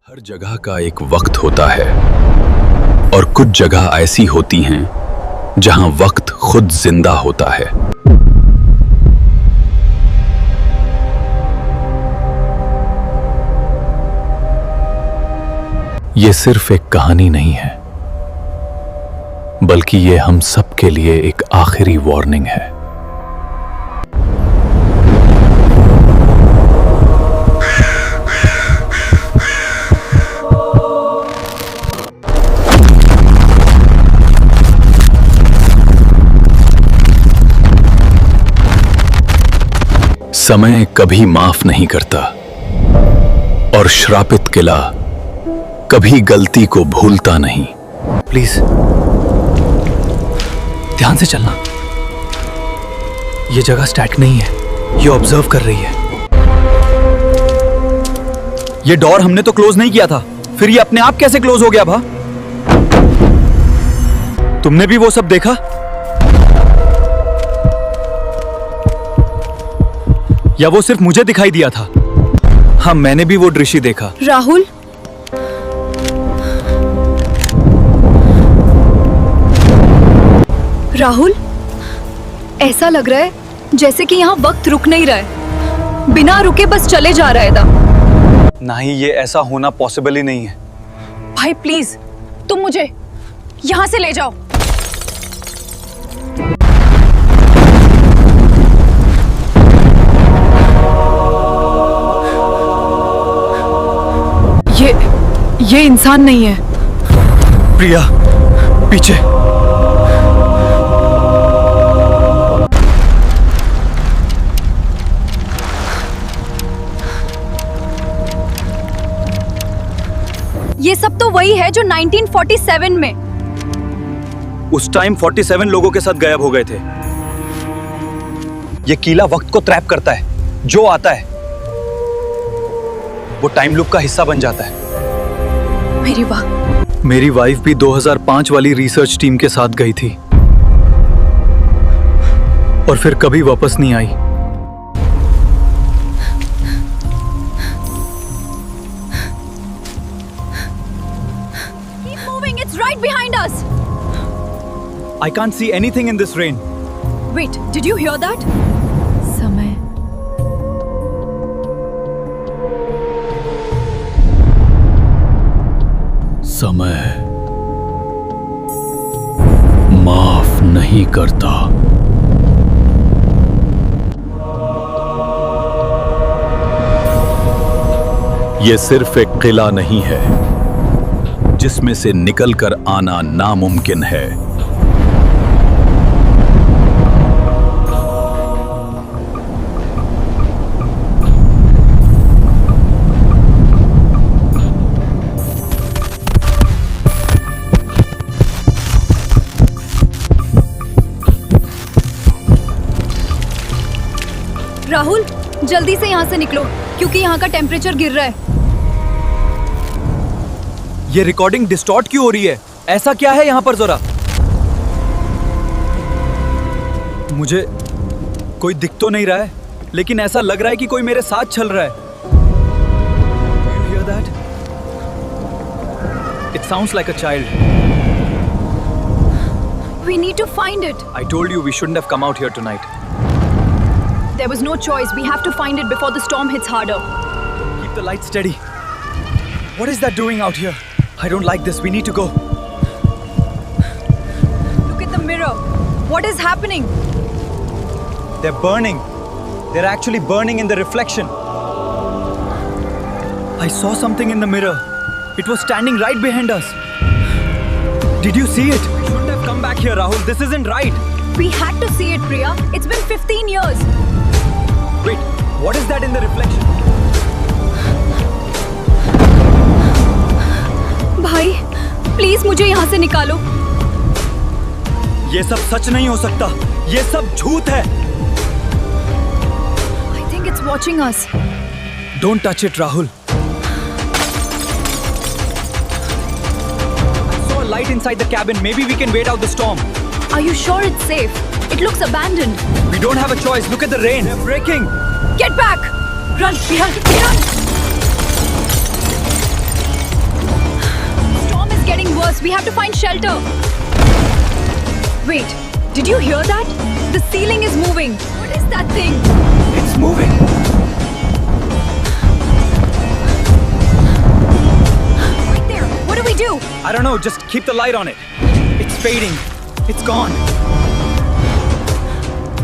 हर जगह का एक वक्त होता है और कुछ जगह ऐसी होती हैं जहां वक्त खुद जिंदा होता है। ये सिर्फ एक कहानी नहीं है, बल्कि ये हम सब के लिए एक आखिरी वार्निंग है। समय कभी माफ नहीं करता और श्रापित किला कभी गलती को भूलता नहीं। प्लीज ध्यान से चलना। ये जगह स्टैटिक नहीं है, ये ऑब्जर्व कर रही है। ये डोर हमने तो क्लोज नहीं किया था, फिर ये अपने आप कैसे क्लोज हो गया भा? तुमने भी वो सब देखा? या वो सिर्फ मुझे दिखाई दिया था? हाँ, मैंने भी वो दृश्य देखा। राहुल, राहुल, ऐसा लग रहा है जैसे कि यहाँ वक्त रुक नहीं रहा है, बिना रुके बस चले जा रहा है था। नहीं, ये ऐसा होना पॉसिबल ही नहीं है। भाई प्लीज, तुम मुझे यहाँ से ले जाओ। ये इंसान नहीं है। प्रिया, पीछे। ये सब तो वही है जो 1947 में। उस टाइम 47 लोगों के साथ गायब हो गए थे। ये कीला वक्त को ट्रैप करता है, जो आता है वो टाइम लूप का हिस्सा बन जाता है। मेरी वाइफ भी 2005 वाली रिसर्च टीम के साथ गई थी और फिर कभी वापस नहीं आई। Keep moving, it's right behind us. I can't see anything in this rain. Wait, did you hear that? समय। समय माफ नहीं करता। यह सिर्फ एक किला नहीं है जिसमें से निकलकर आना नामुमकिन है। राहुल, जल्दी से यहाँ से निकलो क्योंकि यहाँ का टेम्परेचर गिर रहा है। ये रिकॉर्डिंग डिस्टॉर्ट क्यों हो रही है? ऐसा क्या है यहाँ पर? जरा मुझे कोई दिख तो नहीं रहा है, लेकिन ऐसा लग रहा है कि कोई मेरे साथ चल रहा है। You hear that? It sounds like a child. We need to find it. I told you we shouldn't have come out here tonight. There was no choice. We have to find it before the storm hits harder. Keep the light steady. What is that doing out here? I don't like this. We need to go. Look at the mirror. What is happening? They're burning. They're actually burning in the reflection. I saw something in the mirror. It was standing right behind us. Did you see it? We shouldn't have come back here, Rahul. This isn't right. We had to see it, Priya. It's been 15 years. Wait, what is that in the reflection? भाई, please मुझे यहाँ से निकालो। ये सब सच नहीं हो सकता। ये सब झूठ है। I think it's watching us. Don't touch it, Rahul. I saw a light inside the cabin. Maybe we can wait out the storm. Are you sure it's safe? It looks abandoned. We don't have a choice. Look at the rain. They're breaking. Get back! Run, Priya! Run! We have to find shelter. Wait, did you hear that? The ceiling is moving. What is that thing? It's moving. Right there. What do we do? I don't know, just keep the light on it. It's fading. It's gone.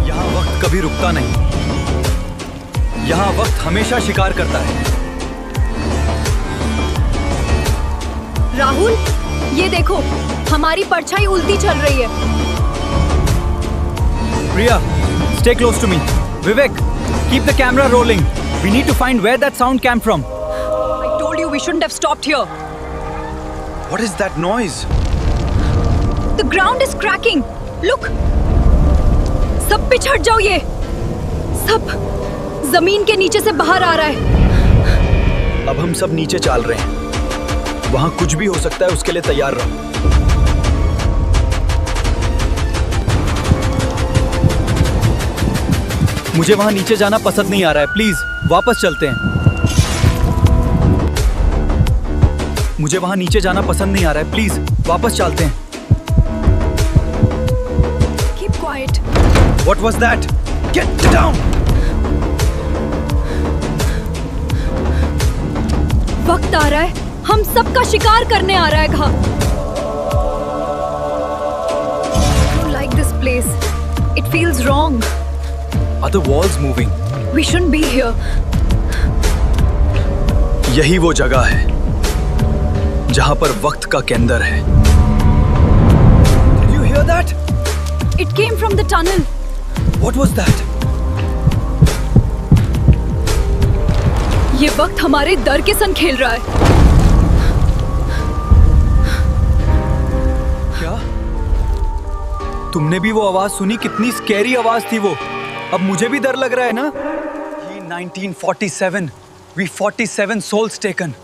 यहाँ वक्त कभी रुकता नहीं. यहाँ वक्त हमेशा शिकार करता है. राहुल, ये देखो, हमारी परछाई उल्टी चल रही है. Priya, stay close to me. Vivek, keep the camera rolling. We need to find where that sound came from. I told you we shouldn't have stopped here. What is that noise? The ground is cracking. Look. सब पिछड़ जाओ ये. सब जमीन के नीचे से बाहर आ रहा है. अब हम सब नीचे चाल रहे हैं. वहां कुछ भी हो सकता है, उसके लिए तैयार रहो. मुझे वहां नीचे जाना पसंद नहीं आ रहा है. प्लीज वापस चलते हैं. मुझे वहां नीचे जाना पसंद नहीं आ रहा है. प्लीज वापस चलते हैं. Keep quiet. What was that? Get down! वक्त आ रहा है. हम सबका शिकार करने आ रहा है घा. I don't like this place. It feels wrong. Are the walls moving? We shouldn't be here. यही वो जगह है जहां पर वक्त का केंद्र है. Did you hear that? It came from the tunnel. What was that? ये वक्त हमारे डर के संग खेल रहा है. क्या? तुमने भी वो आवाज सुनी? कितनी स्कैरी आवाज थी वो. अब मुझे भी डर लग रहा है ना. ये 1947. We 47 souls taken.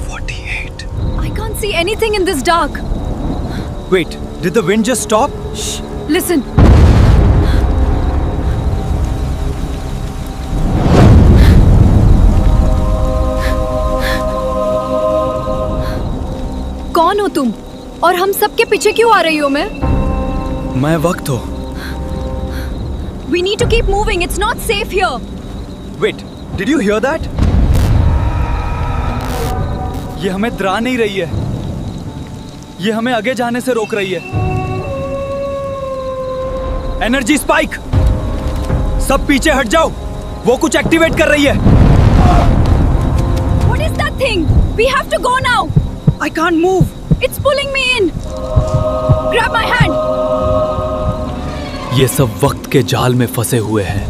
48. I can't see anything in this dark. Wait, did the wind just stop? Shh. Listen. कौन हो तुम? और हम सबके पीछे क्यों आ रही हो? मैं वक्त हूँ. We need to keep moving. It's not safe here. Wait, did you hear that? ये हमें डरा नहीं रही है. ये हमें आगे जाने से रोक रही है. Energy spike. सब पीछे हट जाओ. वो कुछ एक्टिवेट कर रही है. What is that thing? We have to go now. I can't move. It's pulling me in. Grab my hand. ये सब वक्त के जाल में फंसे हुए हैं.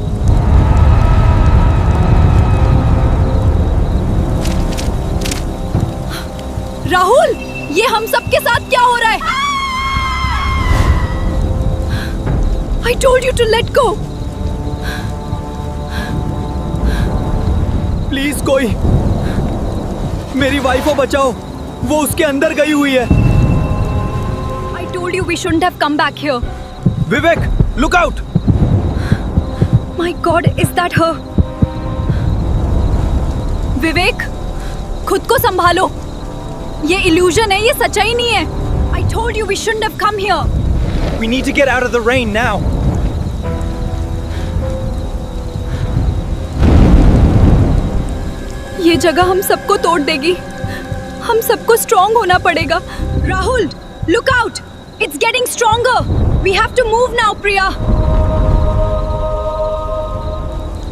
राहुल, ये हम सबके साथ क्या हो रहा है? I told you to let go. Please कोई मेरी वाइफ को बचाओ. वो उसके अंदर गई हुई है. I told you we shouldn't have come back here. Vivek, look out! My God, is that her? विवेक, खुद को संभालो. ये इल्यूजन है, ये सच्चाई नहीं है. I told you we shouldn't have come here. We need to get out of the rain now. ये जगह हम सबको तोड़ देगी. हम सबको स्ट्रॉन्ग होना पड़ेगा. Rahul, look out! It's getting stronger. We have to move now, Priya.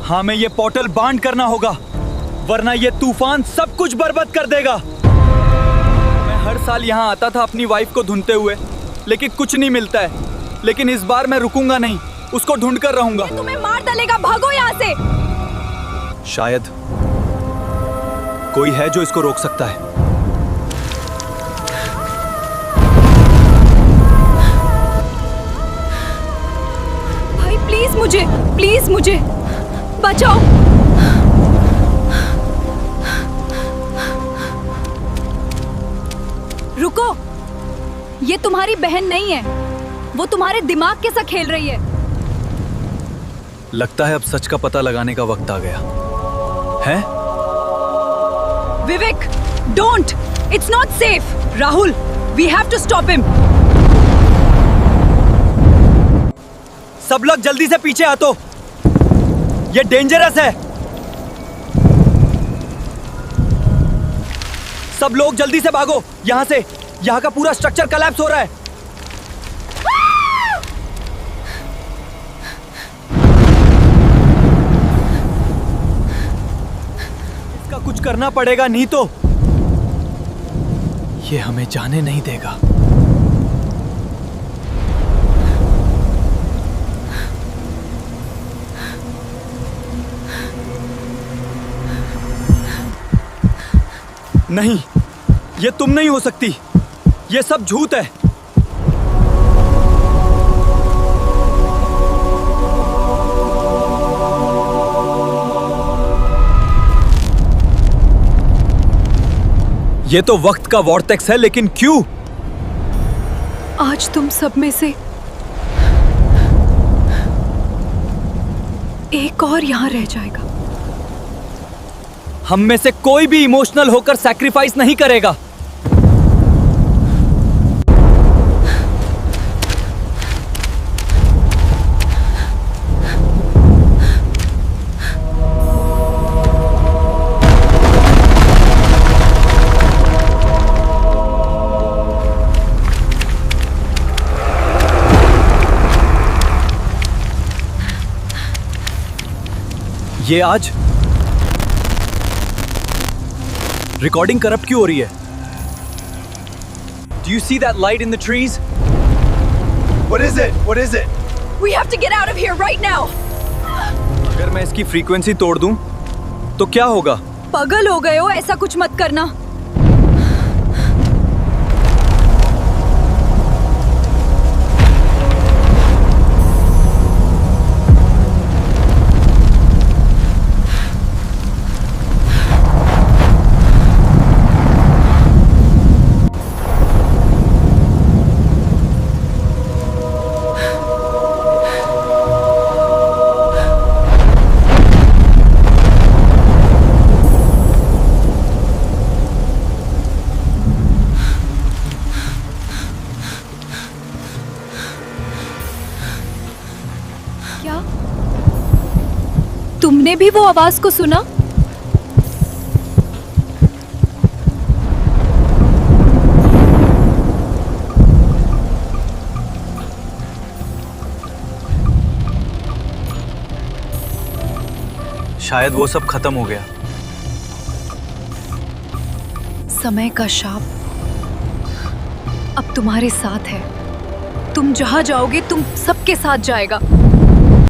हाँ, मैं ये पोर्टल बांध करना होगा, वरना ये तूफान सब कुछ बर्बाद कर देगा. मैं हर साल यहाँ आता था अपनी वाइफ को ढूंढते हुए, लेकिन कुछ नहीं मिलता है. लेकिन इस बार मैं रुकूंगा नहीं. उसको ढूंढ कर रहूंगा. तुम्हें मार डालेगा. भागो यहाँ से. शायद कोई है जो इसको रोक सकता है. भाई प्लीज मुझे बचाओ. रुको, ये तुम्हारी बहन नहीं है. वो तुम्हारे दिमाग के साथ खेल रही है. लगता है अब सच का पता लगाने का वक्त आ गया है. विवेक, don't. It's not safe. Rahul, we have to stop him. सब लोग जल्दी से पीछे हटो। ये डेंजरस है। सब लोग जल्दी से भागो यहाँ से। यहाँ का पूरा स्ट्रक्चर कोलैप्स हो रहा है। इसका कुछ करना पड़ेगा, नहीं तो ये हमें जाने नहीं देगा। नहीं, ये तुम नहीं हो सकती। ये सब झूठ है। ये तो वक्त का वॉर्टेक्स है, लेकिन क्यों? आज तुम सब में से एक और यहाँ रह जाएगा। हम में से कोई भी इमोशनल होकर सैक्रिफाइस नहीं करेगा। ये आज रिकॉर्डिंग करप्ट क्यों हो रही है? Do you see that light in the trees? What is it? What is it? We have to get out of here right now. अगर मैं इसकी फ्रीक्वेंसी तोड़ दूं, तो क्या होगा? पागल हो गए हो? ऐसा कुछ मत करना। क्या तुमने भी वो आवाज को सुना? शायद वो सब खत्म हो गया। समय का शाप अब तुम्हारे साथ है। तुम जहां जाओगे तुम सबके साथ जाएगा।